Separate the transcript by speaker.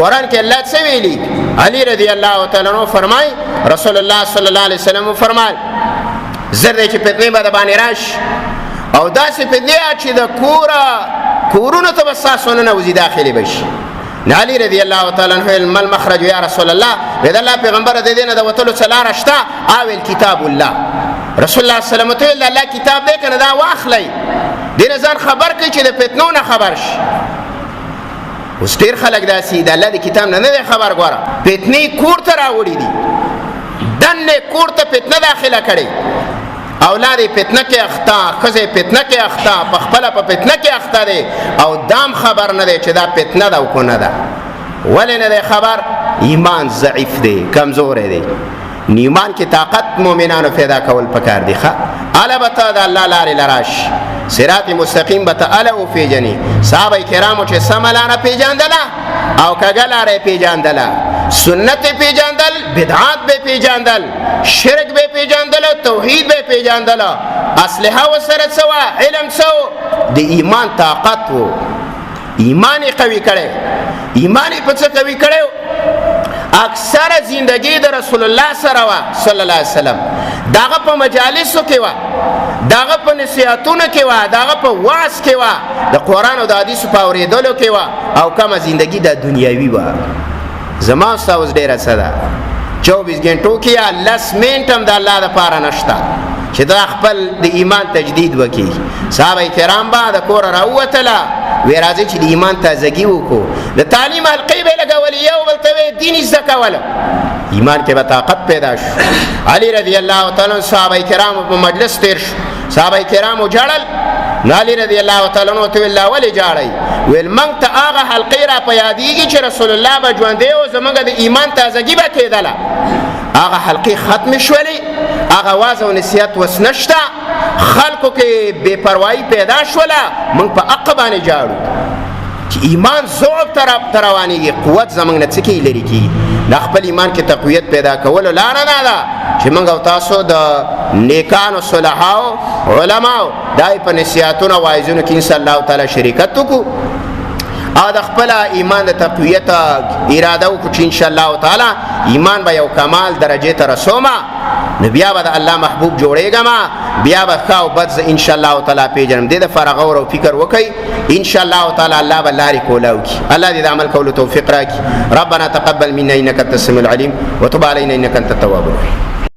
Speaker 1: قرآن کې الله څه ویلي؟ علی رضی الله تعالی عنہ فرمای رسول الله صلی الله علیه وسلم فرمایل زر دې چې فتنې به د باندې راشي او داسې فتنې چې د کورونو ته به ستاسو ننوځي داخلي به شي. علی رضی الله تعالی عنہ ما المخرج یا رسول الله؟ وی د الله پیغمبر د دې نه د وتلو څه لاره شته؟ او کتاب الله. رسول الله صلی الله علیه وسلم ته د الله کتاب دی کنه دا واخلئ دې نه ځان خبر کړئ چې د فتنو نه خبر شي. اوس ډېر خلک داسې د الله د کتاب نه دی خبر. ګوره فتنې کور ته راوړي دي، دنې کور ته فتنه داخله کړي، اولاد فتنه کې اخته، ښځې فتنه کې اخته، په خپله په فتنه کې اخته دی او دام خبر نه دی چې دا فتنه ده او که نه ده. ولې نه دی خبر؟ ایمان ضعیف دی، کمزوری دی. ایمان کې طاقت مؤمنانو پیدا کول پکار دي. اله به ته د الله لارې لراشي، صراط مستقیم به ته اله وپېژنې. صحابه کرامو چې سمه لاره پېژندله او کږه لاره یې پېژندله، سنت یې پېژندل، بدعات به یې پېژندل، شرک به یې پېژندل، توحید به یې پېژندل، اصلحه ورسره څه وه؟ علم څه و؟ د ایمان طاقت و. ایمان یې قوي کړی. ایمان یې په څه قوي کړی؟ اکثر زندگی د رسول الله سره وه صلی الله علیه وسلم. داغه په مجالسو کې وه، داغه په نصیحتونو کې وه، داغه په وعظ کې وه، د قرآن او د حدیثو په اورېدلو کې وه، او کمه زندگی د دنیاوي وه. زما ستا اوس ډېره څه ده 24 ګنټو کې یا 10 منټ هم د الله دپاره نشته چې دا خپل د ایمان تجدید وکړي. صحابه کرام به د کوره راووتله، وی راځئ چې د ایمان تازګي وکړو. د تعلیم حلقې به یې لګولې، یو بل ته به دین زده کوله، ایمان کې به طاقت پیدا شو. علی رضی الله تعالی عنہ صحابه کرامو په مجلس تیر شو، صحابه کرامو ژړل. نو علی رضی الله تعالی عنہ ته ویل ولې ژاړئ؟ ویل موږ ته هغه حلقې را په یادېږي چې رسول الله به ژوندی و، زموږ د ایمان تازګي به کېدله. هغه حلقې ختمې شولې، هغه واز او نصیحت وس نشته، خلکو کې بې پروایي پیدا شوله. موږ په حق باندې ژاړو چې ایمان ضعف ته روانېږي، قوت زموږ نه څه کېږي؟ لرې کېږي. د خپل ایمان کې تقویت پیدا کولو لاره نه ده چې موږ او تاسو د نیکانو صلحاو علماو دای په نصیحتونو او وعظونو کې انشاءالله تعالی شریکت وکړو او د خپل ایمان د تقویت اراده وکړو چې انشاءالله تعالی ایمان به یو کمال درجې ته رسومه. نو بیا به د الله محبوب جوړېږم، بیا به ښه او بد زه انشاءالله تعالی پېژنم. دې دپاره غور او فکر وکئ، انشاءالله تعالی الله به لارې کولاو کړي. الله دې د عمل کولو توفیق راکړي. ربنا تقبل منا انك انت السميع العليم وتب علينا انك انت التواب الرحيم.